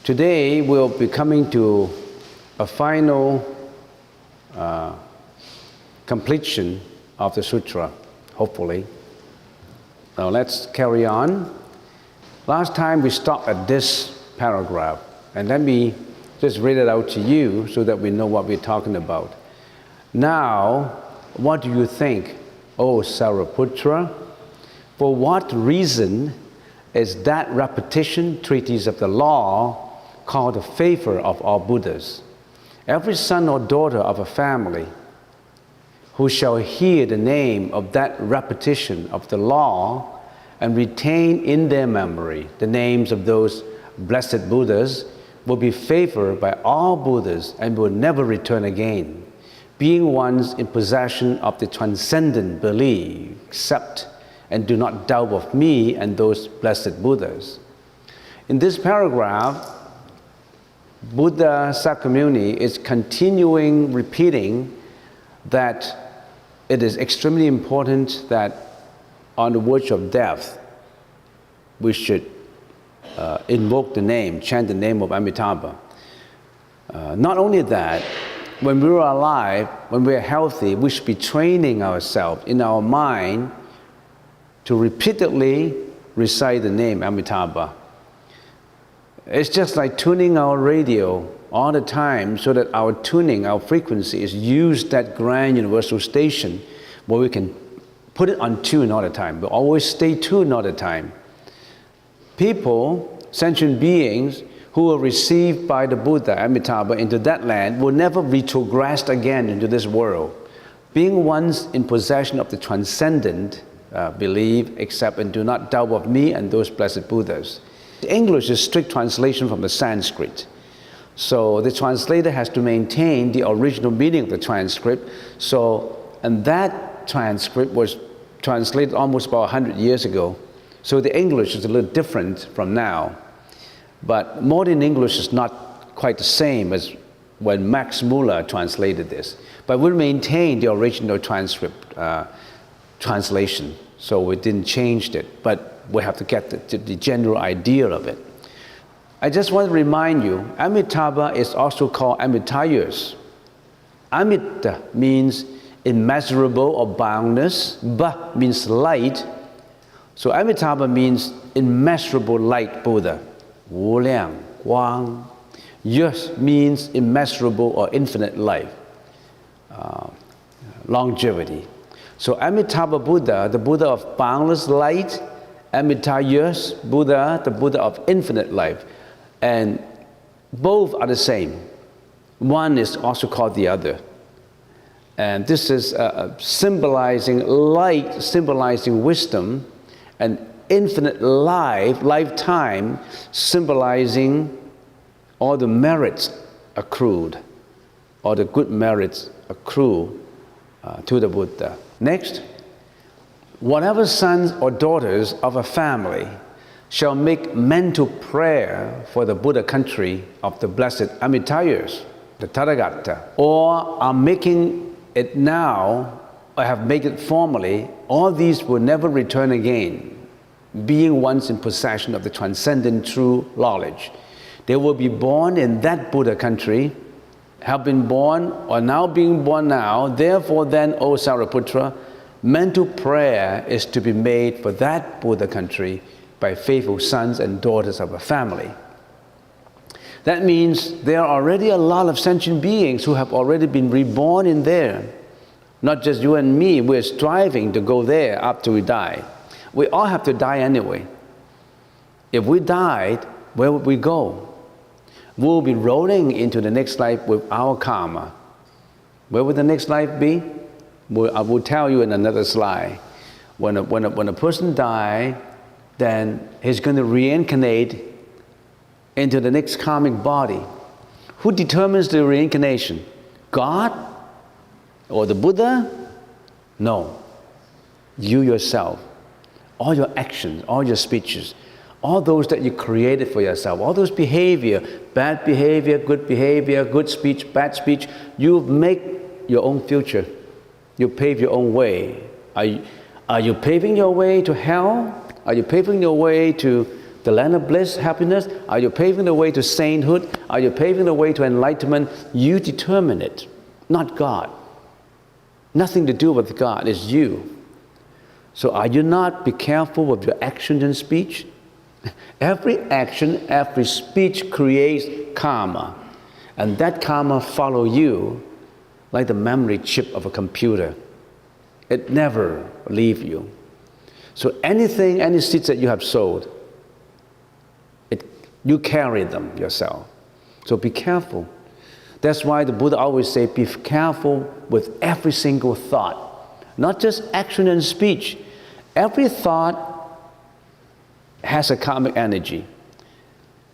Today we'll be coming to a final completion of the Sutra, hopefully. Now let's carry on. Last time we stopped at this paragraph, and let me just read it out to you so that we know what we're talking about. Now, what do you think, O Sariputra? For what reason is that repetition treatise of the law called the favor of all Buddhas? Every son or daughter of a family who shall hear the name of that repetition of the law and retain in their memory the names of those blessed Buddhas will be favored by all Buddhas and will never return again, being ones in possession of the transcendent belief, accept and do not doubt of me and those blessed Buddhas. In this paragraph, Buddha Sakyamuni is continuing repeating that it is extremely important that on the verge of death, we should invoke the name, chant the name of Amitabha. Not only that, when we are alive, when we are healthy, we should be training ourselves in our mind to repeatedly recite the name Amitabha. It's just like tuning our radio all the time so that our tuning, our frequency is used that grand universal station where we can put it on tune all the time. We always stay tuned all the time. People, sentient beings who were received by the Buddha, Amitabha, into that land will never retrogress again into this world. Being once in possession of the transcendent believe, accept, and do not doubt of me and those blessed Buddhas. English is strict translation from the Sanskrit. So the translator has to maintain the original meaning of the transcript. And that transcript was translated almost about 100 years ago. So the English is a little different from now. But modern English is not quite the same as when Max Muller translated this. But we'll maintain the original transcript translation. So we didn't change it, but we have to get the general idea of it. I just want to remind you, Amitabha is also called Amitayus. Amita means immeasurable or boundless. Ba means light. So Amitabha means immeasurable light Buddha. 无量光. Yus means immeasurable or infinite life. Longevity. So Amitabha Buddha, the Buddha of boundless light. Amitayus Buddha, the Buddha of infinite life. And both are the same. One is also called the other. And this is symbolizing light, symbolizing wisdom, and infinite life, lifetime, symbolizing all the merits accrued, all the good merits accrue to the Buddha. Next, whatever sons or daughters of a family shall make mental prayer for the Buddha country of the blessed Amitayus, the Tathagata, or are making it now, or have made it formally, all these will never return again, being once in possession of the transcendent true knowledge. They will be born in that Buddha country, have been born, or now being born now. Therefore then, O Sariputra, mental prayer is to be made for that Buddha country by faithful sons and daughters of a family. That means there are already a lot of sentient beings who have already been reborn in there. Not just you and me, we're striving to go there after we die. We all have to die anyway. If we died, where would we go? We'll be rolling into the next life with our karma. Where would the next life be? I will tell you in another slide. When a person dies, then he's going to reincarnate into the next karmic body. Who determines the reincarnation? God? Or the Buddha? No. You yourself. All your actions, all your speeches, all those that you created for yourself, all those behavior, bad behavior, good speech, bad speech, you make your own future. You pave your own way. Are you paving your way to hell? Are you paving your way to the land of bliss, happiness? Are you paving the way to sainthood? Are you paving the way to enlightenment? You determine it, not God. Nothing to do with God, it's you. So are you not? Be careful with your actions and speech. Every action, every speech creates karma. And that karma follow you like the memory chip of a computer. It never leave you. So anything, any seeds that you have sowed, you carry them yourself. So be careful. That's why the Buddha always say, be careful with every single thought. Not just action and speech. Every thought has a karmic energy.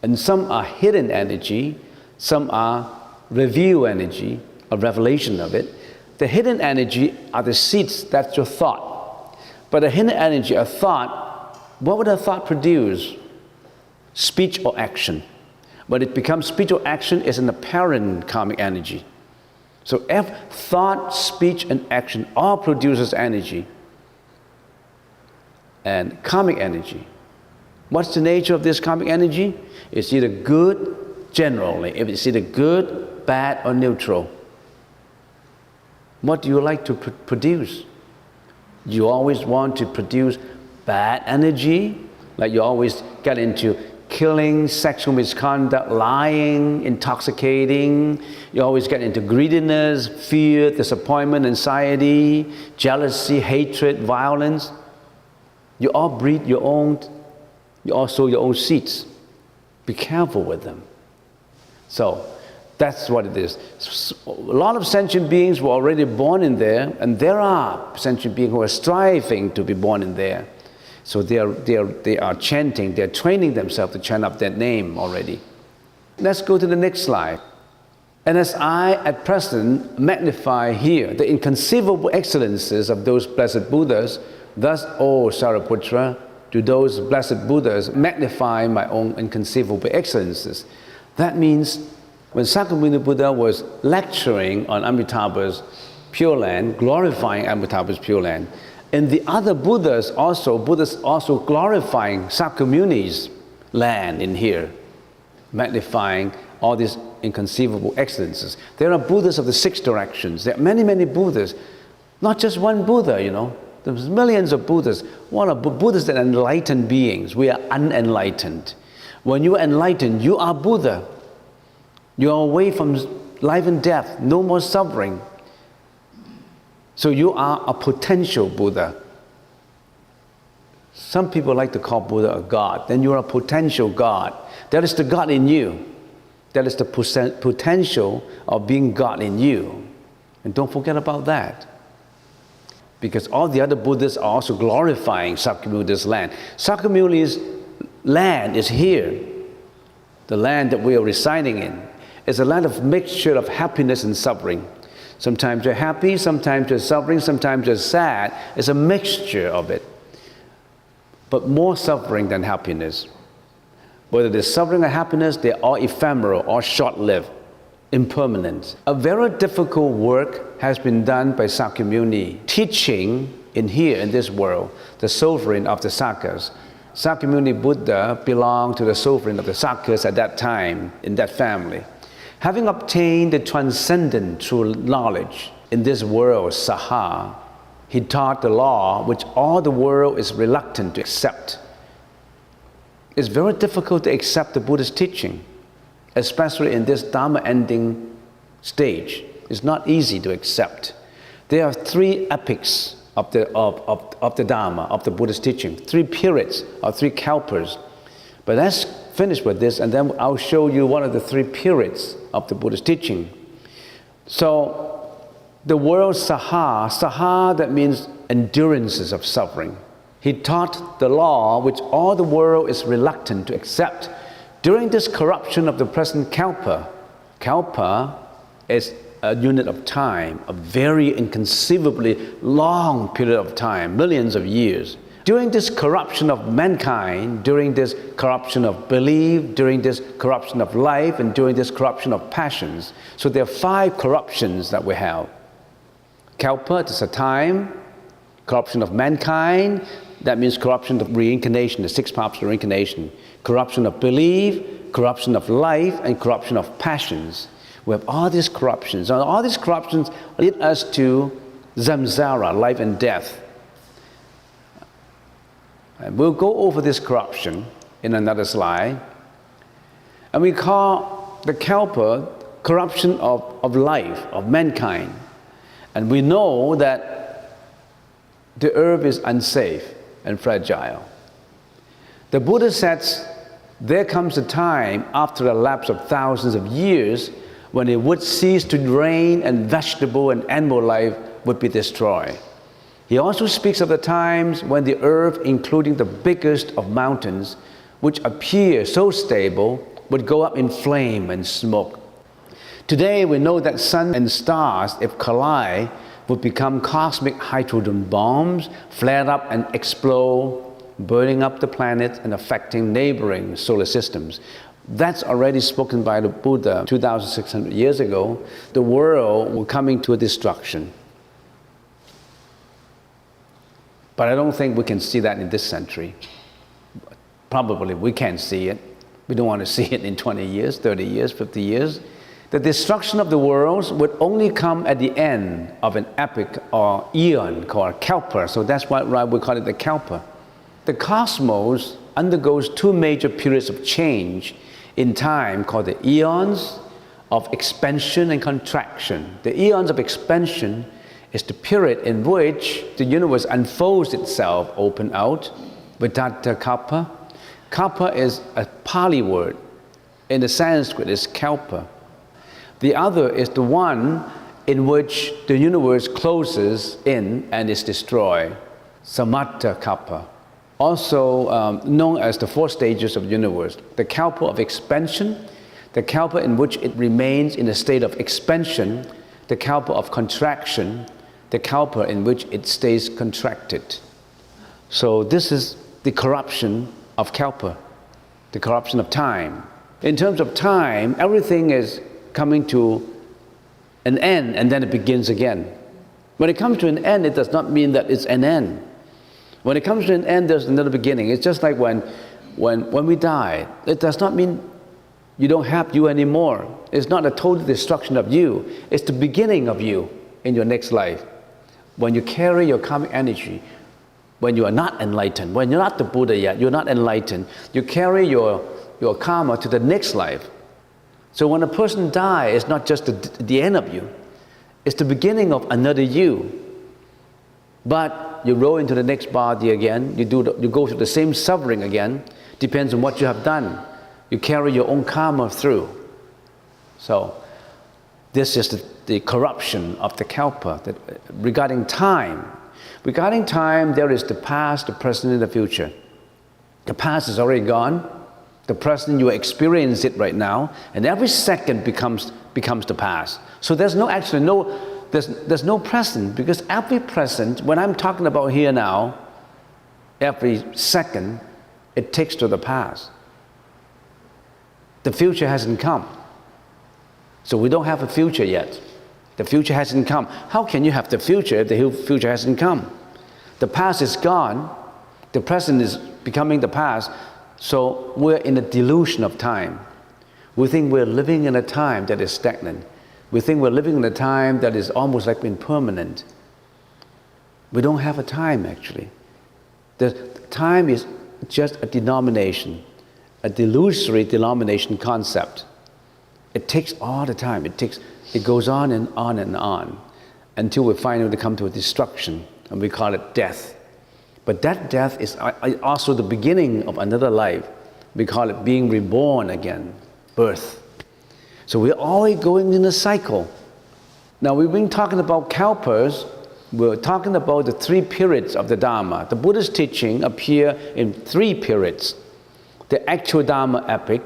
And some are hidden energy, some are review energy, a revelation of it. The hidden energy are the seeds, that's your thought. But the hidden energy, a thought, what would a thought produce? Speech or action. When it becomes speech or action, it's an apparent karmic energy. So every thought, speech, and action all produces energy. And karmic energy. What's the nature of this karmic energy? It's either good, generally. If it's either good, bad, or neutral. What do you like to produce? You always want to produce bad energy, like you always get into killing, sexual misconduct, lying, intoxicating. You always get into greediness, fear, disappointment, anxiety, jealousy, hatred, violence. You all breed your own, you all sow your own seeds. Be careful with them. So that's what it is. A lot of sentient beings were already born in there, and there are sentient beings who are striving to be born in there. So they are chanting, they're training themselves to chant up that name already. Let's go to the next slide. And as I at present magnify here the inconceivable excellences of those blessed Buddhas, thus, O Sariputra, do those blessed Buddhas magnify my own inconceivable excellences. That means when Sakyamuni Buddha was lecturing on Amitabha's Pure Land, glorifying Amitabha's Pure Land, and the other Buddhas also glorifying Sakyamuni's land in here, magnifying all these inconceivable excellences. There are Buddhas of the 6 directions. There are many, many Buddhas. Not just one Buddha, you know. There's millions of Buddhas. What are Buddhas that are enlightened beings? We are unenlightened. When you are enlightened, you are Buddha. You are away from life and death, no more suffering. So you are a potential Buddha. Some people like to call Buddha a God. Then you are a potential God. That is the God in you. That is the potential of being God in you. And don't forget about that. Because all the other Buddhas are also glorifying Sakyamuni's land. Sakyamuni's land is here. The land that we are residing in is a land of mixture of happiness and suffering. Sometimes you're happy, sometimes you're suffering, sometimes you're sad. It's a mixture of it. But more suffering than happiness. Whether there's suffering or happiness, they're all ephemeral or short-lived, impermanent. A very difficult work has been done by Sakyamuni, teaching in here, in this world, the sovereign of the Sakyas. Sakyamuni Buddha belonged to the sovereign of the Sakyas at that time, in that family. Having obtained the transcendent true knowledge in this world, Saha, he taught the law which all the world is reluctant to accept. It's very difficult to accept the Buddha's teaching, especially in this Dharma ending stage. It's not easy to accept. There are 3 epochs of the Dharma, of the Buddha's teaching, 3 periods or 3 kalpas. But let's finish with this, and then I'll show you one of the 3 periods of the Buddha's teaching. So, the word Saha, that means endurances of suffering. He taught the law which all the world is reluctant to accept. During this corruption of the present kalpa is a unit of time, a very inconceivably long period of time, millions of years. During this corruption of mankind, during this corruption of belief, during this corruption of life, and during this corruption of passions. So there are 5 corruptions that we have. Kalpa is a time, corruption of mankind, That means corruption of reincarnation, the 6 paths of reincarnation. Corruption of belief, corruption of life, and corruption of passions. We have all these corruptions. And all these corruptions lead us to samsara, life and death. And we'll go over this corruption in another slide. And we call the kalpa corruption of life, of mankind. And we know that the earth is unsafe and fragile. The Buddha says there comes a time after a lapse of thousands of years when it would cease to rain and vegetable and animal life would be destroyed. He also speaks of the times when the earth, including the biggest of mountains, which appear so stable, would go up in flame and smoke. Today we know that sun and stars, if collide, would become cosmic hydrogen bombs, flare up and explode, burning up the planet and affecting neighboring solar systems. That's already spoken by the Buddha 2,600 years ago. The world will coming to a destruction. But I don't think we can see that in this century. Probably we can't see it. We don't want to see it in 20 years, 30 years, 50 years. The destruction of the worlds would only come at the end of an epoch or eon called kalpa. So that's why we call it the kalpa. The cosmos undergoes 2 major periods of change in time called the eons of expansion and contraction. The eons of expansion is the period in which the universe unfolds itself open out, Vedanta kalpa. Kalpa is a Pali word. In the Sanskrit, it's kalpa. The other is the one in which the universe closes in and is destroyed, Samatha kalpa. Also known as the 4 stages of the universe. The kalpa of expansion, the kalpa in which it remains in a state of expansion, the kalpa of contraction, the kalpa in which it stays contracted. So this is the corruption of kalpa, the corruption of time. In terms of time, everything is coming to an end and then it begins again. When it comes to an end, it does not mean that it's an end. When it comes to an end, there's another beginning. It's just like when we die. It does not mean you don't have you anymore. It's not a total destruction of you. It's the beginning of you in your next life. When you carry your karmic energy, when you are not enlightened, when you're not the Buddha yet, you're not enlightened, you carry your karma to the next life. So when a person dies, it's not just the end of you. It's the beginning of another you. But you roll into the next body again, you go through the same suffering again, depends on what you have done. You carry your own karma through. So this is the corruption of the kalpa. Regarding time, there is the past, the present, and the future. The past is already gone. The present, you experience it right now, and every second becomes the past. So there's no present, because every present, when I'm talking about here now, every second, it takes to the past. The future hasn't come. So we don't have a future yet. The future hasn't come. How can you have the future if the future hasn't come? The past is gone. The present is becoming the past. So we're in a delusion of time. We think we're living in a time that is stagnant. We think we're living in a time that is almost like impermanent. We don't have a time, actually. The time is just a denomination, a delusory denomination concept. It takes all the time. It goes on and on and on until we finally come to a destruction, and we call it death. But that death is also the beginning of another life. We call it being reborn again, birth. So we're always going in a cycle. Now we've been talking about kalpas. We're talking about the 3 periods of the Dharma. The Buddha's teaching appear in 3 periods. The actual Dharma epoch,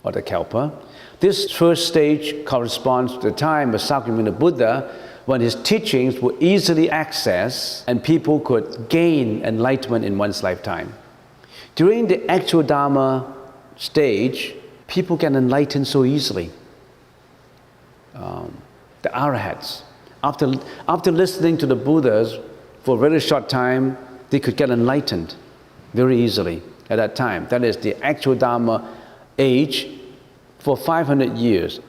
or the kalpa. This first stage corresponds to the time of Sakyamuni Buddha, when his teachings were easily accessed and people could gain enlightenment in one's lifetime. During the actual Dharma stage, people get enlightened so easily. The arahats, after listening to the Buddhas for a very short time, they could get enlightened. very easily at that time. That is the actual Dharma age for 500 years.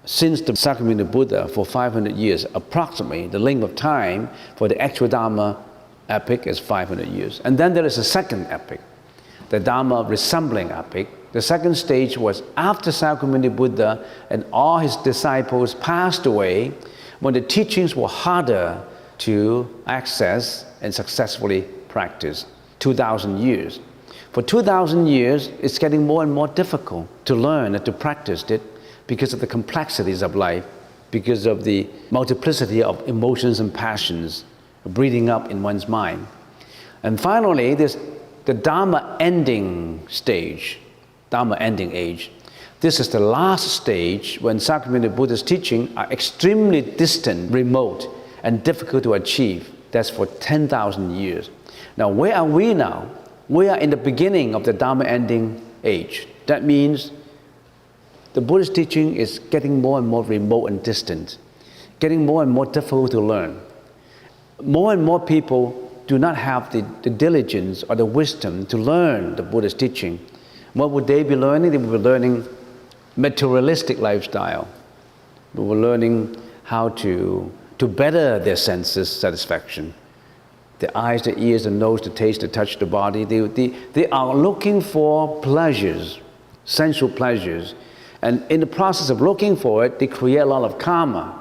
Since the Sakyamuni Buddha, for 500 years, approximately the length of time for the actual Dharma epic is 500 years. And then there is a second epic, the Dharma resembling epic. The second stage was after Sakyamuni Buddha and all his disciples passed away, when the teachings were harder to access and successfully practice. 2,000 years. For 2,000 years, it's getting more and more difficult to learn and to practice it because of the complexities of life, because of the multiplicity of emotions and passions breeding up in one's mind. And finally, there's the Dharma ending stage, Dharma ending age. This is the last stage when Sakyamuni Buddha's teaching are extremely distant, remote, and difficult to achieve. That's for 10,000 years. Now, where are we now? We are in the beginning of the Dharma ending age. That means the Buddhist teaching is getting more and more remote and distant, getting more and more difficult to learn. More and more people do not have the diligence or the wisdom to learn the Buddhist teaching. What would they be learning? They would be learning materialistic lifestyle. They were learning how to better their senses satisfaction. The eyes, the ears, the nose, the taste, the touch, the body. They are looking for pleasures, sensual pleasures. And in the process of looking for it, they create a lot of karma.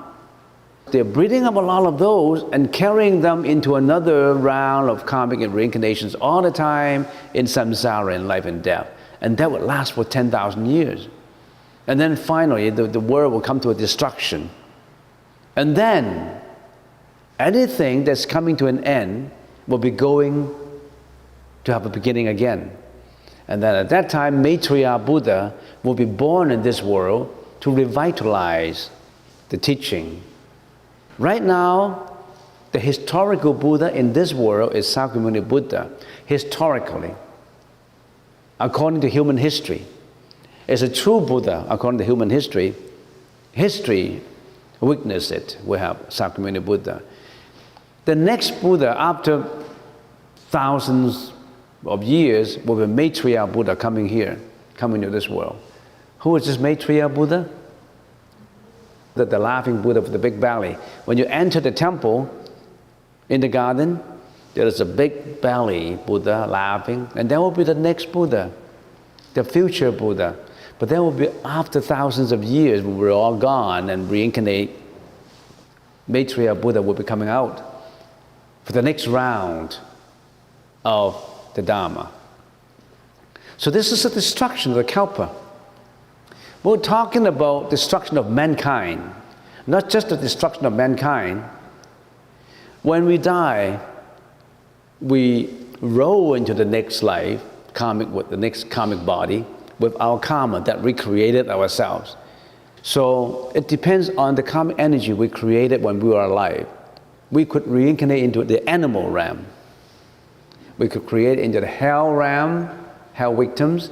They're breeding up a lot of those and carrying them into another round of karmic and reincarnations all the time in samsara, in life and death. And that would last for 10,000 years. And then finally, the world will come to a destruction. And then, anything that's coming to an end will be going to have a beginning again. And then at that time, Maitreya Buddha will be born in this world to revitalize the teaching. Right now, the historical Buddha in this world is Sakyamuni Buddha, historically, according to human history. As a true Buddha, according to human history, history witnessed it. We have Sakyamuni Buddha. The next Buddha, after thousands of years, will be Maitreya Buddha coming here, coming to this world. Who is this Maitreya Buddha? The laughing Buddha with the big belly. When you enter the temple, in the garden, there is a big belly Buddha laughing, and that will be the next Buddha, the future Buddha. But that will be after thousands of years, when we're all gone and reincarnate. Maitreya Buddha will be coming out for the next round of the Dharma. So this is the destruction of the Kalpa. We're talking about destruction of mankind, not just the destruction of mankind. When we die, we roll into the next life, with the next karmic body, with our karma that we created ourselves. So it depends on the karmic energy we created when we were alive. We could reincarnate into the animal realm. We could create into the hell realm, hell victims,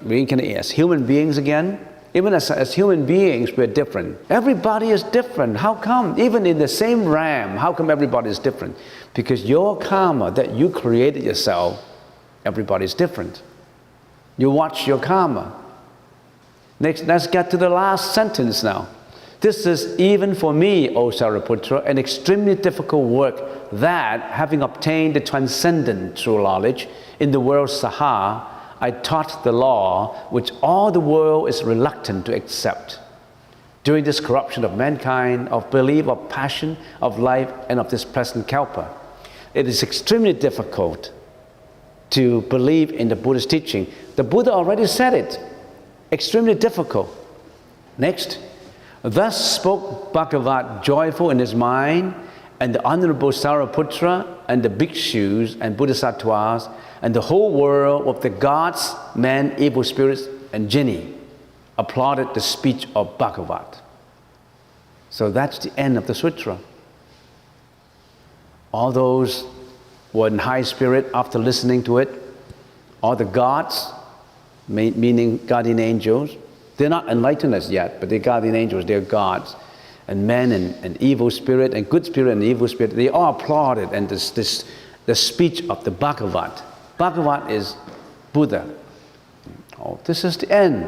reincarnate as human beings again. Even as human beings, we're different. Everybody is different. How come? Even in the same realm, how come everybody is different? Because your karma that you created yourself, everybody is different. You watch your karma. Next, let's get to the last sentence now. This is even for me, O Sariputra, an extremely difficult work that, having obtained the transcendent true knowledge in the world Saha, I taught the law which all the world is reluctant to accept. During this corruption of mankind, of belief, of passion, of life, and of this present Kalpa, it is extremely difficult to believe in the Buddhist teaching. The Buddha already said it. Extremely difficult. Next. Thus spoke Bhagavat joyful in his mind, and the Honorable Sariputra, and the bhikshus and bodhisattvas, and the whole world of the gods, men, evil spirits, and jinni applauded the speech of Bhagavat. So that's the end of the sutra. All those were in high spirit after listening to it. All the gods, meaning guardian angels, they're not enlightened as yet, but they're guardian angels, they're gods. And men and evil spirit and good spirit and evil spirit, they all applauded and the speech of the Bhagavat. Bhagavan is Buddha. Oh, this is the end.